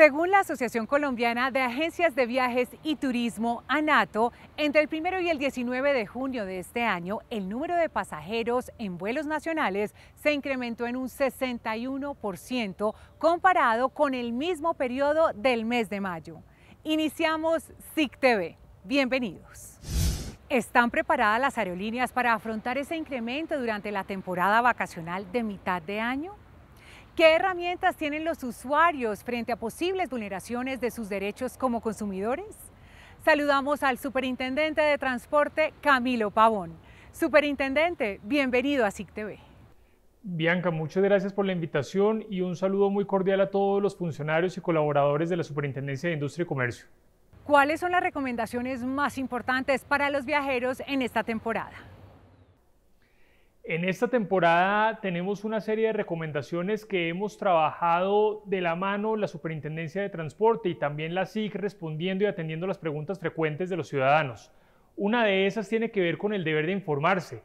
Según la Asociación Colombiana de Agencias de Viajes y Turismo, ANATO, entre el 1 y el 19 de junio de este año, el número de pasajeros en vuelos nacionales se incrementó en un 61% comparado con el mismo periodo del mes de mayo. Iniciamos SIC TV. Bienvenidos. ¿Están preparadas las aerolíneas para afrontar ese incremento durante la temporada vacacional de mitad de año? ¿Qué herramientas tienen los usuarios frente a posibles vulneraciones de sus derechos como consumidores? Saludamos al Superintendente de Transporte, Camilo Pavón. Superintendente, bienvenido a SIC TV. Bianca, muchas gracias por la invitación y un saludo muy cordial a todos los funcionarios y colaboradores de la Superintendencia de Industria y Comercio. ¿Cuáles son las recomendaciones más importantes para los viajeros en esta temporada? En esta temporada tenemos una serie de recomendaciones que hemos trabajado de la mano la Superintendencia de Transporte y también la SIC respondiendo y atendiendo las preguntas frecuentes de los ciudadanos. Una de esas tiene que ver con el deber de informarse.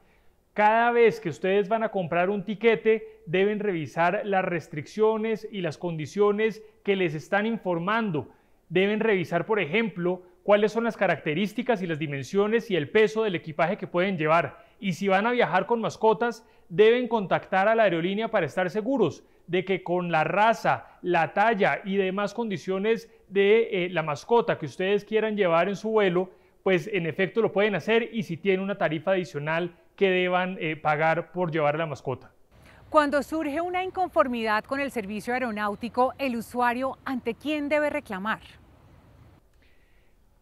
Cada vez que ustedes van a comprar un tiquete, deben revisar las restricciones y las condiciones que les están informando. Deben revisar, por ejemplo, cuáles son las características y las dimensiones y el peso del equipaje que pueden llevar. Y si van a viajar con mascotas, deben contactar a la aerolínea para estar seguros de que con la raza, la talla y demás condiciones de la mascota que ustedes quieran llevar en su vuelo, pues en efecto lo pueden hacer y si tiene una tarifa adicional que deban pagar por llevar a la mascota. Cuando surge una inconformidad con el servicio aeronáutico, el usuario, ¿ante quién debe reclamar?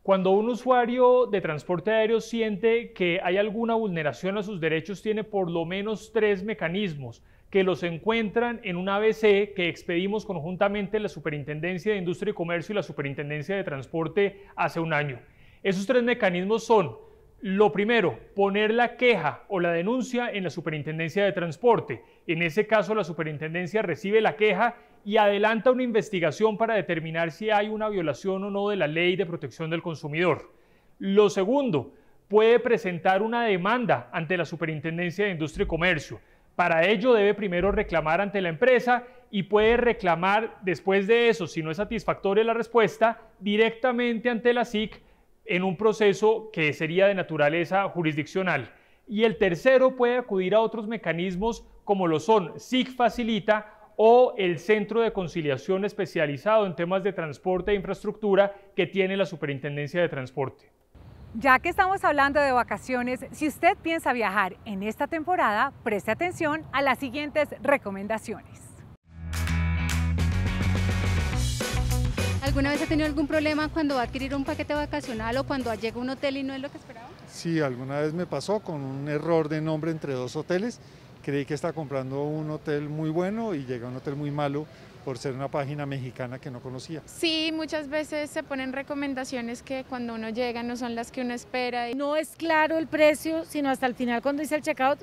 Cuando un usuario de transporte aéreo siente que hay alguna vulneración a sus derechos, tiene por lo menos 3 mecanismos que los encuentran en un ABC que expedimos conjuntamente la Superintendencia de Industria y Comercio y la Superintendencia de Transporte hace un año. Esos 3 mecanismos son: lo primero, poner la queja o la denuncia en la Superintendencia de Transporte. En ese caso, la Superintendencia recibe la queja y adelanta una investigación para determinar si hay una violación o no de la Ley de Protección del Consumidor. Lo segundo, puede presentar una demanda ante la Superintendencia de Industria y Comercio. Para ello debe primero reclamar ante la empresa y puede reclamar después de eso, si no es satisfactoria la respuesta, directamente ante la SIC en un proceso que sería de naturaleza jurisdiccional. Y el tercero puede acudir a otros mecanismos como lo son SIC Facilita o el Centro de Conciliación especializado en temas de transporte e infraestructura que tiene la Superintendencia de Transporte. Ya que estamos hablando de vacaciones, si usted piensa viajar en esta temporada, preste atención a las siguientes recomendaciones. ¿Alguna vez ha tenido algún problema cuando va a adquirir un paquete vacacional o cuando llega a un hotel y no es lo que esperaba? Sí, alguna vez me pasó con un error de nombre entre 2 hoteles. Creí que estaba comprando un hotel muy bueno y llegué a un hotel muy malo por ser una página mexicana que no conocía. Sí, muchas veces se ponen recomendaciones que cuando uno llega no son las que uno espera. No es claro el precio, sino hasta el final cuando hice el checkout,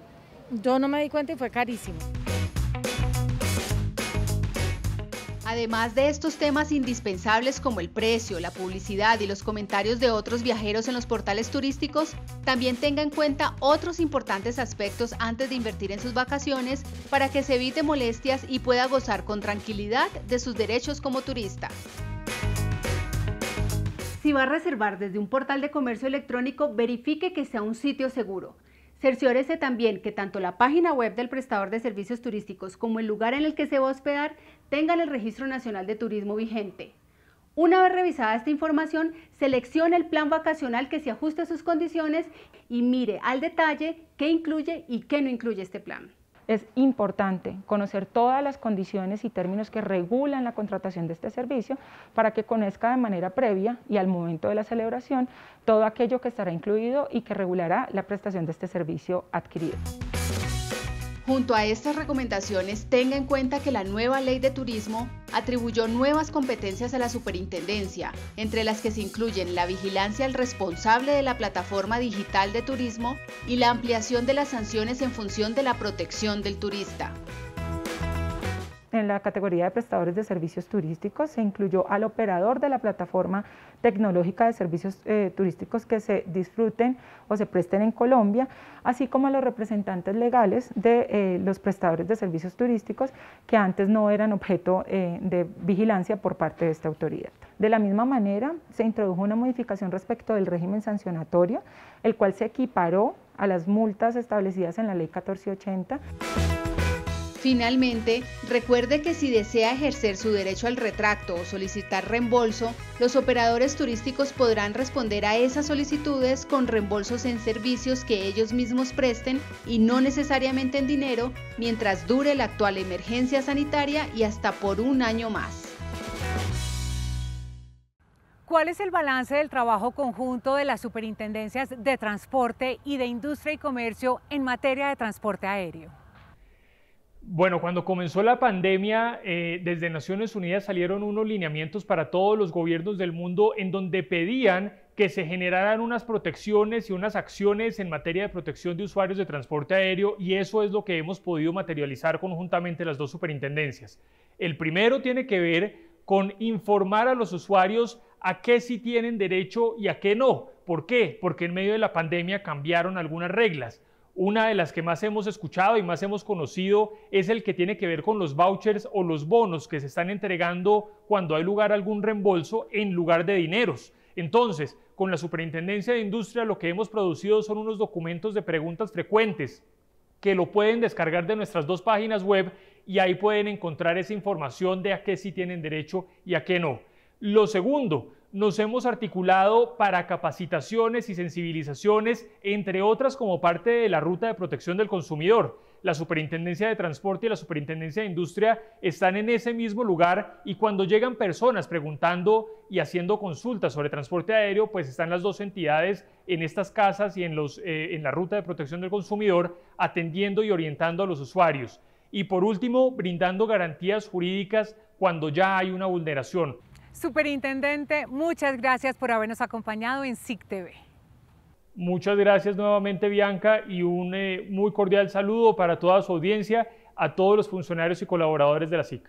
yo no me di cuenta y fue carísimo. Además de estos temas indispensables como el precio, la publicidad y los comentarios de otros viajeros en los portales turísticos, también tenga en cuenta otros importantes aspectos antes de invertir en sus vacaciones para que se evite molestias y pueda gozar con tranquilidad de sus derechos como turista. Si va a reservar desde un portal de comercio electrónico, verifique que sea un sitio seguro. Cerciórese también que tanto la página web del prestador de servicios turísticos como el lugar en el que se va a hospedar tengan el Registro Nacional de Turismo vigente. Una vez revisada esta información, seleccione el plan vacacional que se ajuste a sus condiciones y mire al detalle qué incluye y qué no incluye este plan. Es importante conocer todas las condiciones y términos que regulan la contratación de este servicio para que conozca de manera previa y al momento de la celebración todo aquello que estará incluido y que regulará la prestación de este servicio adquirido. Junto a estas recomendaciones, tenga en cuenta que la nueva Ley de Turismo atribuyó nuevas competencias a la Superintendencia, entre las que se incluyen la vigilancia al responsable de la plataforma digital de turismo y la ampliación de las sanciones en función de la protección del turista. en la categoría de prestadores de servicios turísticos se incluyó al operador de la plataforma tecnológica de servicios turísticos que se disfruten o se presten en Colombia, así como a los representantes legales de los prestadores de servicios turísticos que antes no eran objeto de vigilancia por parte de esta autoridad. De la misma manera, se introdujo una modificación respecto del régimen sancionatorio, el cual se equiparó a las multas establecidas en la Ley 1480. Finalmente, recuerde que si desea ejercer su derecho al retracto o solicitar reembolso, los operadores turísticos podrán responder a esas solicitudes con reembolsos en servicios que ellos mismos presten y no necesariamente en dinero, mientras dure la actual emergencia sanitaria y hasta por un año más. ¿Cuál es el balance del trabajo conjunto de las superintendencias de transporte y de industria y comercio en materia de transporte aéreo? Bueno, cuando comenzó la pandemia, desde Naciones Unidas salieron unos lineamientos para todos los gobiernos del mundo en donde pedían que se generaran unas protecciones y unas acciones en materia de protección de usuarios de transporte aéreo, y eso es lo que hemos podido materializar conjuntamente las dos superintendencias. El primero tiene que ver con informar a los usuarios a qué sí tienen derecho y a qué no. ¿Por qué? Porque en medio de la pandemia cambiaron algunas reglas. Una de las que más hemos escuchado y más hemos conocido es el que tiene que ver con los vouchers o los bonos que se están entregando cuando hay lugar a algún reembolso en lugar de dineros. Entonces, con la Superintendencia de Industria lo que hemos producido son unos documentos de preguntas frecuentes que lo pueden descargar de nuestras dos páginas web y ahí pueden encontrar esa información de a qué sí tienen derecho y a qué no. Lo segundo, nos hemos articulado para capacitaciones y sensibilizaciones, entre otras como parte de la Ruta de Protección del Consumidor. La Superintendencia de Transporte y la Superintendencia de Industria están en ese mismo lugar, y cuando llegan personas preguntando y haciendo consultas sobre transporte aéreo, pues están las dos entidades en estas casas y en la Ruta de Protección del Consumidor atendiendo y orientando a los usuarios. Y por último, brindando garantías jurídicas cuando ya hay una vulneración. Superintendente, muchas gracias por habernos acompañado en SIC TV. Muchas gracias nuevamente, Bianca, y un muy cordial saludo para toda su audiencia, a todos los funcionarios y colaboradores de la SIC.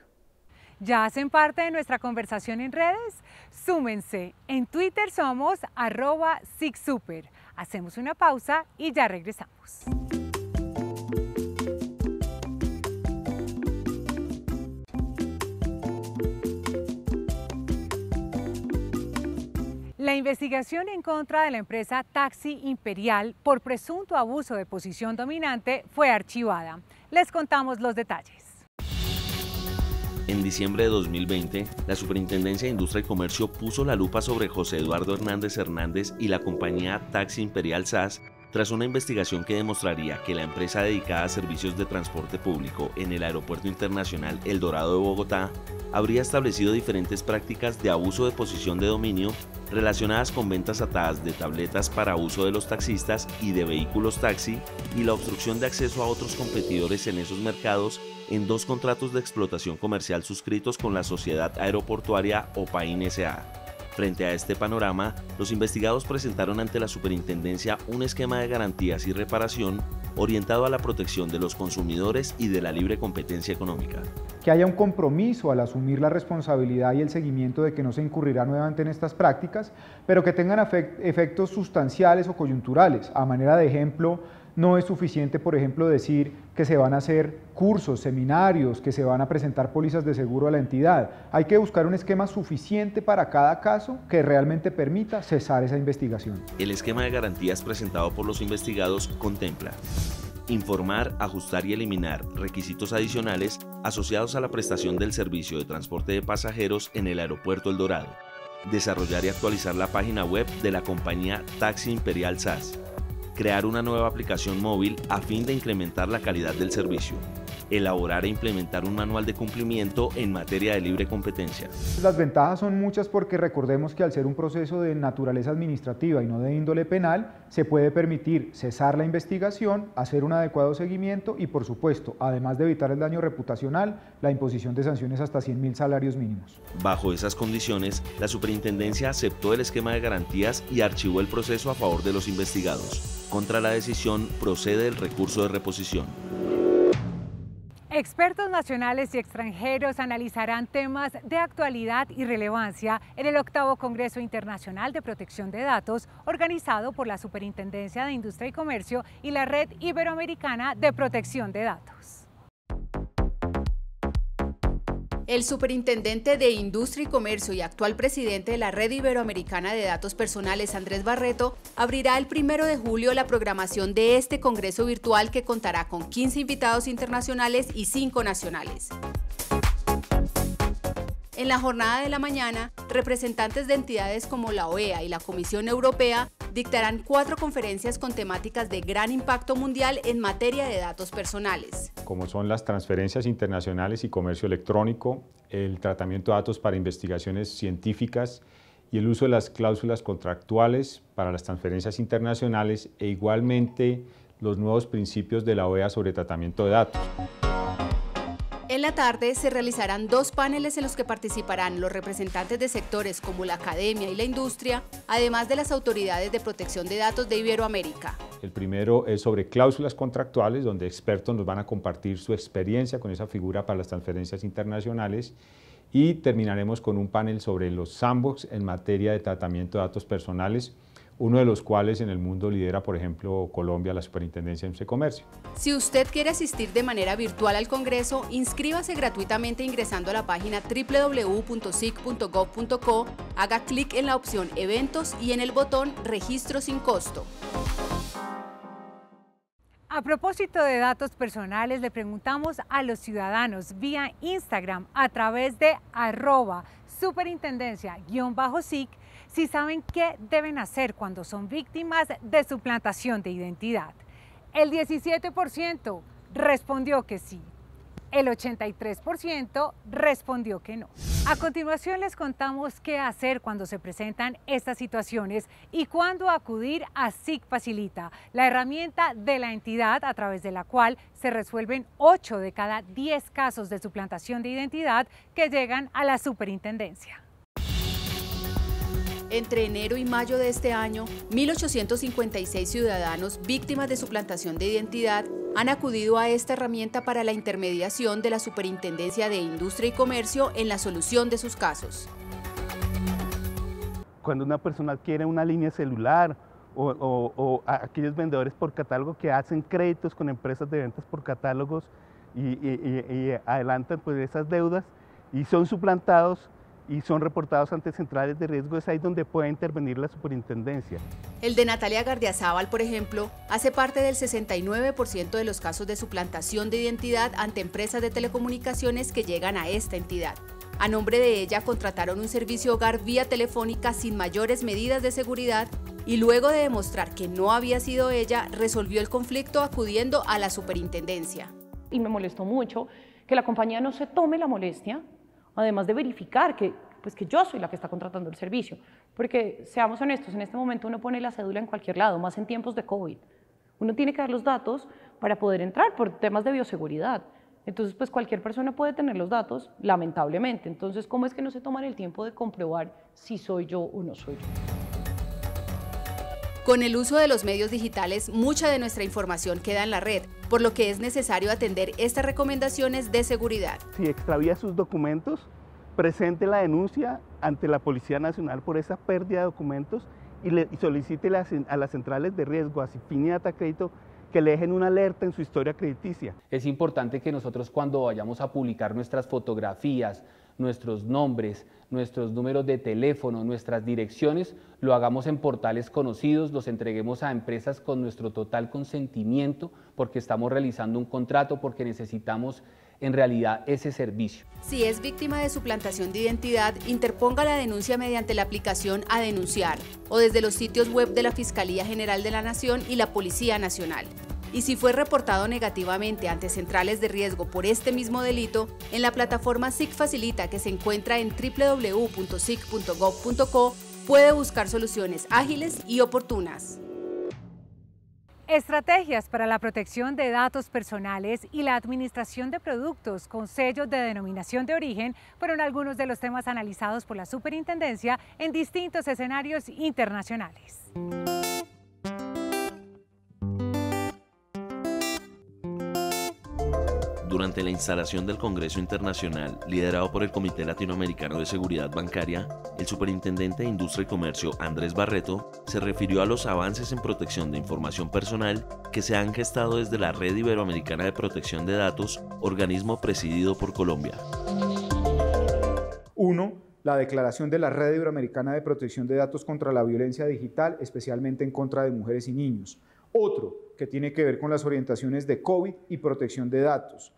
¿Ya hacen parte de nuestra conversación en redes? Súmense. En Twitter somos @SICSuper. Hacemos una pausa y ya regresamos. La investigación en contra de la empresa Taxi Imperial por presunto abuso de posición dominante fue archivada. Les contamos los detalles. En diciembre de 2020, la Superintendencia de Industria y Comercio puso la lupa sobre José Eduardo Hernández y la compañía Taxi Imperial SAS tras una investigación que demostraría que la empresa dedicada a servicios de transporte público en el Aeropuerto Internacional El Dorado de Bogotá habría establecido diferentes prácticas de abuso de posición de dominio relacionadas con ventas atadas de tabletas para uso de los taxistas y de vehículos taxi, y la obstrucción de acceso a otros competidores en esos mercados en dos contratos de explotación comercial suscritos con la Sociedad Aeroportuaria OPAIN S.A. Frente a este panorama, los investigados presentaron ante la Superintendencia un esquema de garantías y reparación orientado a la protección de los consumidores y de la libre competencia económica. Que haya un compromiso al asumir la responsabilidad y el seguimiento de que no se incurrirá nuevamente en estas prácticas, pero que tengan efectos sustanciales o coyunturales. A manera de ejemplo, no es suficiente, por ejemplo, decir que se van a hacer cursos, seminarios, que se van a presentar pólizas de seguro a la entidad. Hay que buscar un esquema suficiente para cada caso que realmente permita cesar esa investigación. El esquema de garantías presentado por los investigados contempla: informar, ajustar y eliminar requisitos adicionales asociados a la prestación del servicio de transporte de pasajeros en el Aeropuerto El Dorado; desarrollar y actualizar la página web de la compañía Taxi Imperial SAS; crear una nueva aplicación móvil a fin de incrementar la calidad del servicio; elaborar e implementar un manual de cumplimiento en materia de libre competencia. Las ventajas son muchas porque recordemos que al ser un proceso de naturaleza administrativa y no de índole penal, se puede permitir cesar la investigación, hacer un adecuado seguimiento y, por supuesto, además de evitar el daño reputacional, la imposición de sanciones hasta 100.000 salarios mínimos. Bajo esas condiciones, la Superintendencia aceptó el esquema de garantías y archivó el proceso a favor de los investigados. Contra la decisión procede el recurso de reposición. Expertos nacionales y extranjeros analizarán temas de actualidad y relevancia en el 8º Congreso Internacional de Protección de Datos, organizado por la Superintendencia de Industria y Comercio y la Red Iberoamericana de Protección de Datos. El superintendente de Industria y Comercio y actual presidente de la Red Iberoamericana de Datos Personales, Andrés Barreto, abrirá el 1 de julio la programación de este congreso virtual que contará con 15 invitados internacionales y 5 nacionales. En la jornada de la mañana, representantes de entidades como la OEA y la Comisión Europea dictarán 4 conferencias con temáticas de gran impacto mundial en materia de datos personales. Como son las transferencias internacionales y comercio electrónico, el tratamiento de datos para investigaciones científicas y el uso de las cláusulas contractuales para las transferencias internacionales e igualmente los nuevos principios de la OEA sobre tratamiento de datos. En la tarde se realizarán 2 paneles en los que participarán los representantes de sectores como la academia y la industria, además de las autoridades de protección de datos de Iberoamérica. El primero es sobre cláusulas contractuales, donde expertos nos van a compartir su experiencia con esa figura para las transferencias internacionales, y terminaremos con un panel sobre los sandbox en materia de tratamiento de datos personales, uno de los cuales en el mundo lidera, por ejemplo, Colombia, la Superintendencia de Industria y Comercio. Si usted quiere asistir de manera virtual al Congreso, inscríbase gratuitamente ingresando a la página www.sic.gov.co, haga clic en la opción Eventos y en el botón Registro sin costo. A propósito de datos personales, le preguntamos a los ciudadanos vía Instagram a través de @superintendencia_SIC si saben qué deben hacer cuando son víctimas de suplantación de identidad. El 17% respondió que sí. El 83% respondió que no. A continuación les contamos qué hacer cuando se presentan estas situaciones y cuándo acudir a SIC Facilita, la herramienta de la entidad a través de la cual se resuelven 8 de cada 10 casos de suplantación de identidad que llegan a la superintendencia. Entre enero y mayo de este año, 1.856 ciudadanos víctimas de suplantación de identidad han acudido a esta herramienta para la intermediación de la Superintendencia de Industria y Comercio en la solución de sus casos. Cuando una persona adquiere una línea celular o aquellos vendedores por catálogo que hacen créditos con empresas de ventas por catálogos y adelantan pues esas deudas y son suplantados, y son reportados ante centrales de riesgo, es ahí donde puede intervenir la superintendencia. El de Natalia Gardiazabal, por ejemplo, hace parte del 69% de los casos de suplantación de identidad ante empresas de telecomunicaciones que llegan a esta entidad. A nombre de ella contrataron un servicio hogar vía telefónica sin mayores medidas de seguridad y luego de demostrar que no había sido ella, resolvió el conflicto acudiendo a la superintendencia. Y me molestó mucho que la compañía no se tome la molestia, además de verificar que yo soy la que está contratando el servicio, porque seamos honestos, en este momento uno pone la cédula en cualquier lado, más en tiempos de COVID. Uno tiene que dar los datos para poder entrar por temas de bioseguridad. Entonces, pues cualquier persona puede tener los datos, lamentablemente. Entonces, ¿cómo es que no se toman el tiempo de comprobar si soy yo o no soy yo? Con el uso de los medios digitales, mucha de nuestra información queda en la red, por lo que es necesario atender estas recomendaciones de seguridad. Si extravía sus documentos, presente la denuncia ante la Policía Nacional por esa pérdida de documentos y solicite a las centrales de riesgo, a Cifin y Datacrédito, que le dejen una alerta en su historia crediticia. Es importante que nosotros cuando vayamos a publicar nuestras fotografías, nuestros nombres, nuestros números de teléfono, nuestras direcciones, lo hagamos en portales conocidos, los entreguemos a empresas con nuestro total consentimiento, porque estamos realizando un contrato, porque necesitamos en realidad ese servicio. Si es víctima de suplantación de identidad, interponga la denuncia mediante la aplicación A Denunciar o desde los sitios web de la Fiscalía General de la Nación y la Policía Nacional. Y si fue reportado negativamente ante centrales de riesgo por este mismo delito, en la plataforma SIC Facilita, que se encuentra en www.sic.gov.co, puede buscar soluciones ágiles y oportunas. Estrategias para la protección de datos personales y la administración de productos con sellos de denominación de origen fueron algunos de los temas analizados por la Superintendencia en distintos escenarios internacionales. Durante la instalación del Congreso Internacional, liderado por el Comité Latinoamericano de Seguridad Bancaria, el superintendente de Industria y Comercio, Andrés Barreto, se refirió a los avances en protección de información personal que se han gestado desde la Red Iberoamericana de Protección de Datos, organismo presidido por Colombia. 1. La declaración de la Red Iberoamericana de Protección de Datos contra la Violencia Digital, especialmente en contra de mujeres y niños. Otro, que tiene que ver con las orientaciones de COVID y protección de datos.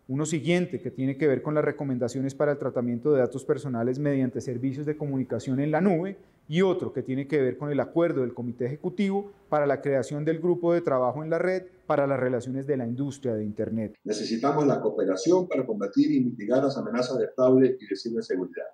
Uno siguiente, que tiene que ver con las recomendaciones para el tratamiento de datos personales mediante servicios de comunicación en la nube, y otro, que tiene que ver con el acuerdo del Comité Ejecutivo para la creación del Grupo de Trabajo en la Red para las relaciones de la industria de Internet. Necesitamos la cooperación para combatir y mitigar las amenazas de fraude y de ciberseguridad.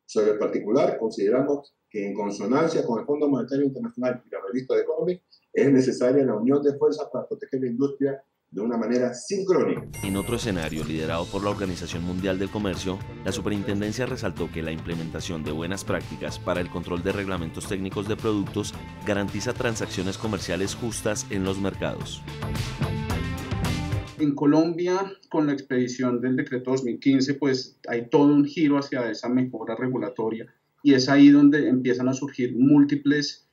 Sobre el particular, consideramos que en consonancia con el Fondo Monetario Internacional y la revista The Economist, es necesaria la unión de fuerzas para proteger la industria de una manera sincrónica. En otro escenario, liderado por la Organización Mundial del Comercio, la superintendencia resaltó que la implementación de buenas prácticas para el control de reglamentos técnicos de productos garantiza transacciones comerciales justas en los mercados. En Colombia, con la expedición del decreto 2015, pues hay todo un giro hacia esa mejora regulatoria y es ahí donde empiezan a surgir múltiples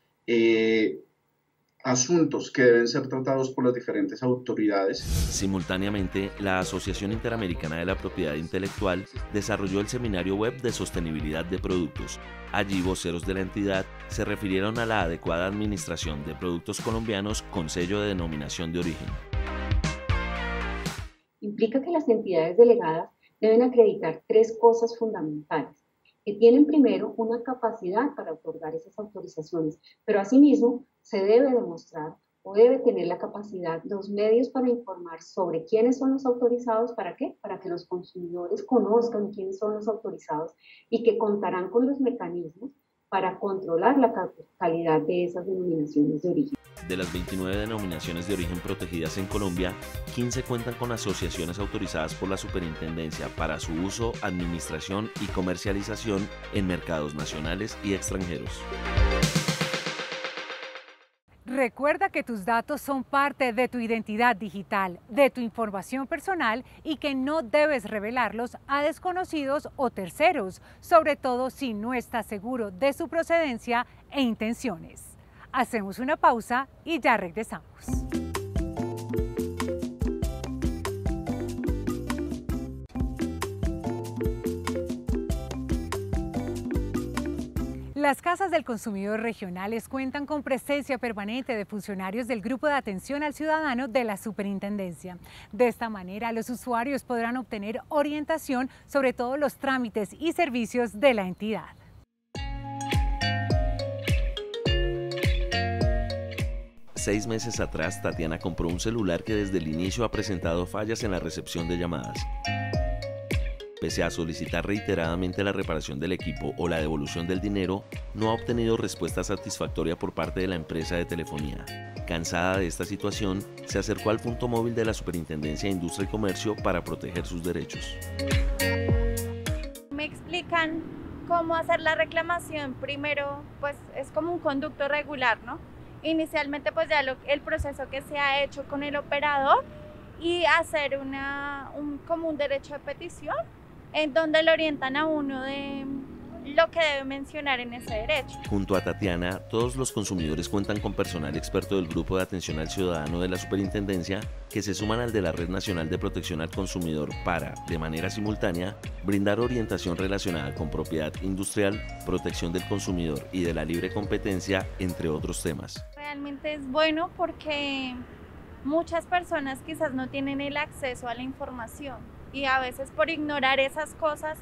asuntos que deben ser tratados por las diferentes autoridades. Simultáneamente, la Asociación Interamericana de la Propiedad Intelectual desarrolló el seminario web de sostenibilidad de productos. Allí, voceros de la entidad se refirieron a la adecuada administración de productos colombianos con sello de denominación de origen. Implica que las entidades delegadas deben acreditar 3 cosas fundamentales, que tienen primero una capacidad para otorgar esas autorizaciones, pero asimismo se debe demostrar o debe tener la capacidad, los medios para informar sobre quiénes son los autorizados, ¿para qué? Para que los consumidores conozcan quiénes son los autorizados y que contarán con los mecanismos para controlar la calidad de esas denominaciones de origen. De las 29 denominaciones de origen protegidas en Colombia, 15 cuentan con asociaciones autorizadas por la Superintendencia para su uso, administración y comercialización en mercados nacionales y extranjeros. Recuerda que tus datos son parte de tu identidad digital, de tu información personal y que no debes revelarlos a desconocidos o terceros, sobre todo si no estás seguro de su procedencia e intenciones. Hacemos una pausa y ya regresamos. Las casas del consumidor regionales cuentan con presencia permanente de funcionarios del Grupo de Atención al Ciudadano de la Superintendencia. De esta manera, los usuarios podrán obtener orientación sobre todos los trámites y servicios de la entidad. Seis meses atrás, Tatiana compró un celular que desde el inicio ha presentado fallas en la recepción de llamadas. Pese a solicitar reiteradamente la reparación del equipo o la devolución del dinero, no ha obtenido respuesta satisfactoria por parte de la empresa de telefonía. Cansada de esta situación, se acercó al punto móvil de la Superintendencia de Industria y Comercio para proteger sus derechos. Me explican cómo hacer la reclamación. Primero, pues es como un conducto regular, ¿no? Inicialmente, pues ya el proceso que se ha hecho con el operador y hacer como un derecho de petición, en donde le orientan a uno de lo que debe mencionar en ese derecho. Junto a Tatiana, todos los consumidores cuentan con personal experto del Grupo de Atención al Ciudadano de la Superintendencia que se suman al de la Red Nacional de Protección al Consumidor para, de manera simultánea, brindar orientación relacionada con propiedad industrial, protección del consumidor y de la libre competencia, entre otros temas. Realmente es bueno porque muchas personas quizás no tienen el acceso a la información y a veces por ignorar esas cosas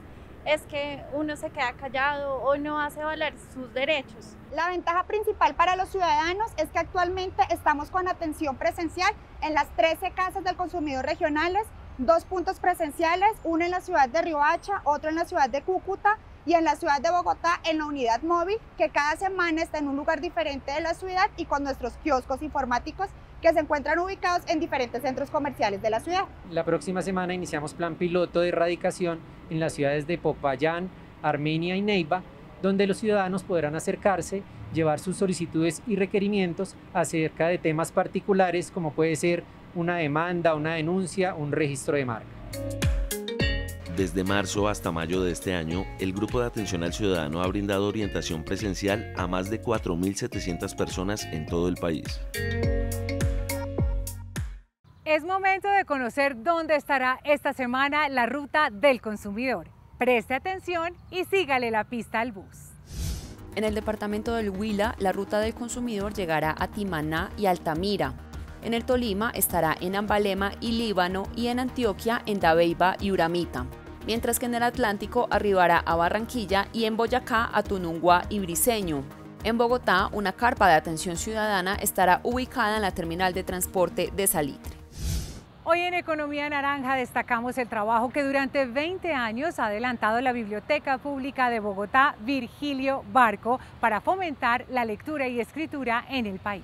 es que uno se queda callado o no hace valer sus derechos. La ventaja principal para los ciudadanos es que actualmente estamos con atención presencial en las 13 casas del consumidor regionales, 2 puntos presenciales, uno en la ciudad de Riohacha, otro en la ciudad de Cúcuta y en la ciudad de Bogotá en la unidad móvil, que cada semana está en un lugar diferente de la ciudad y con nuestros kioscos informáticos que se encuentran ubicados en diferentes centros comerciales de la ciudad. La próxima semana iniciamos plan piloto de erradicación en las ciudades de Popayán, Armenia y Neiva, donde los ciudadanos podrán acercarse, llevar sus solicitudes y requerimientos acerca de temas particulares como puede ser una demanda, una denuncia, un registro de marca. Desde marzo hasta mayo de este año, el Grupo de Atención al Ciudadano ha brindado orientación presencial a más de 4.700 personas en todo el país. Es momento de conocer dónde estará esta semana la ruta del consumidor. Preste atención y sígale la pista al bus. En el departamento del Huila, la ruta del consumidor llegará a Timaná y Altamira. En el Tolima estará en Ambalema y Líbano, y en Antioquia en Dabeiba y Uramita. Mientras que en el Atlántico arribará a Barranquilla y en Boyacá a Tunungua y Briceño. En Bogotá, una carpa de atención ciudadana estará ubicada en la terminal de transporte de Salitre. Hoy en Economía Naranja destacamos el trabajo que durante 20 años ha adelantado la Biblioteca Pública de Bogotá, Virgilio Barco, para fomentar la lectura y escritura en el país.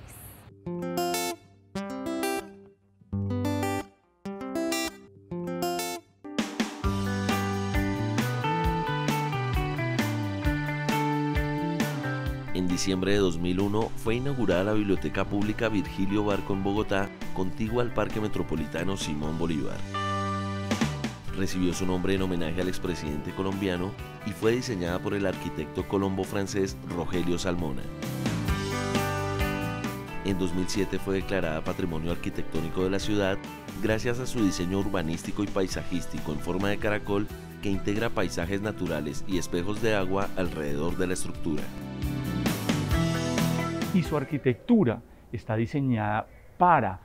En diciembre de 2001 fue inaugurada la Biblioteca Pública Virgilio Barco en Bogotá, contigua al Parque Metropolitano Simón Bolívar. Recibió su nombre en homenaje al expresidente colombiano y fue diseñada por el arquitecto colombo-francés Rogelio Salmona. En 2007 fue declarada Patrimonio Arquitectónico de la ciudad gracias a su diseño urbanístico y paisajístico en forma de caracol que integra paisajes naturales y espejos de agua alrededor de la estructura. Y su arquitectura está diseñada para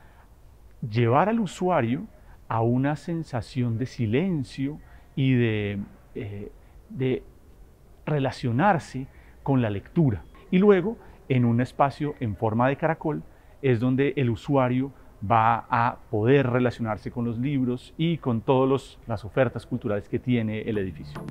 llevar al usuario a una sensación de silencio y de relacionarse con la lectura. Y luego, en un espacio en forma de caracol, es donde el usuario va a poder relacionarse con los libros y con todas las ofertas culturales que tiene el edificio.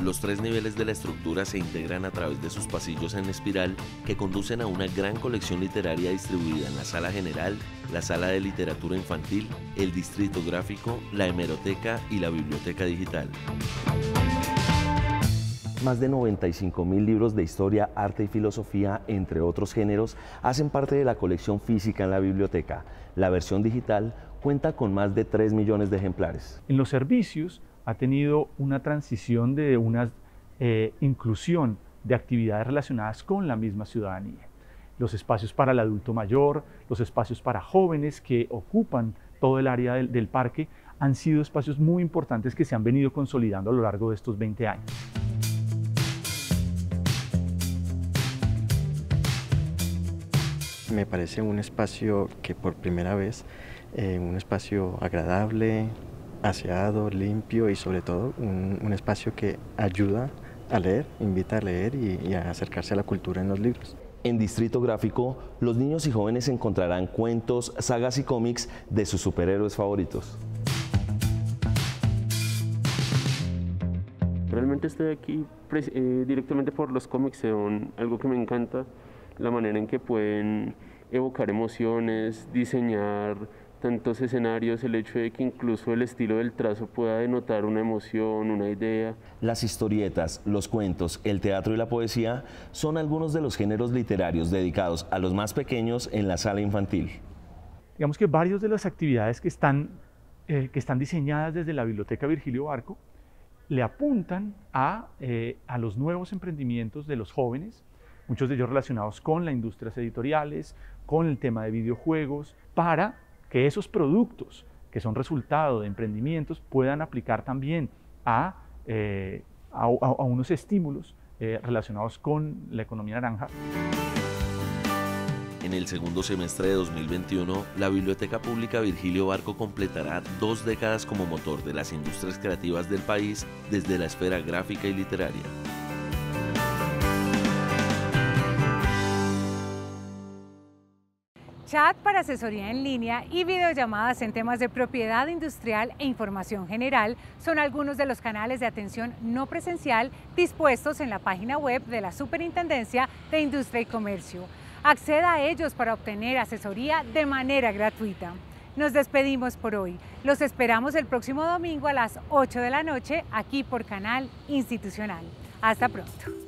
Los 3 niveles de la estructura se integran a través de sus pasillos en espiral que conducen a una gran colección literaria distribuida en la sala general, la sala de literatura infantil, el distrito gráfico, la hemeroteca y la biblioteca digital. Más de 95.000 libros de historia, arte y filosofía, entre otros géneros, hacen parte de la colección física en la biblioteca. La versión digital cuenta con más de 3 millones de ejemplares. En los servicios ha tenido una transición de una inclusión de actividades relacionadas con la misma ciudadanía. Los espacios para el adulto mayor, los espacios para jóvenes que ocupan todo el área del parque han sido espacios muy importantes que se han venido consolidando a lo largo de estos 20 años. Me parece un espacio que por primera vez, un espacio agradable, aseado, limpio y sobre todo un espacio que ayuda a leer, invita a leer y a acercarse a la cultura en los libros. En Distrito Gráfico, los niños y jóvenes encontrarán cuentos, sagas y cómics de sus superhéroes favoritos. Realmente estoy aquí directamente por los cómics, son algo que me encanta, la manera en que pueden evocar emociones, diseñar tantos escenarios, el hecho de que incluso el estilo del trazo pueda denotar una emoción, una idea. Las historietas, los cuentos, el teatro y la poesía son algunos de los géneros literarios dedicados a los más pequeños en la sala infantil. Digamos que varias de las actividades que están diseñadas desde la Biblioteca Virgilio Barco le apuntan a los nuevos emprendimientos de los jóvenes, muchos de ellos relacionados con las industrias editoriales, con el tema de videojuegos, para que esos productos que son resultado de emprendimientos puedan aplicar también a unos estímulos relacionados con la economía naranja. En el segundo semestre de 2021, la Biblioteca Pública Virgilio Barco completará 2 décadas como motor de las industrias creativas del país desde la esfera gráfica y literaria. Chat para asesoría en línea y videollamadas en temas de propiedad industrial e información general son algunos de los canales de atención no presencial dispuestos en la página web de la Superintendencia de Industria y Comercio. Acceda a ellos para obtener asesoría de manera gratuita. Nos despedimos por hoy. Los esperamos el próximo domingo a las 8 de la noche aquí por Canal Institucional. Hasta pronto.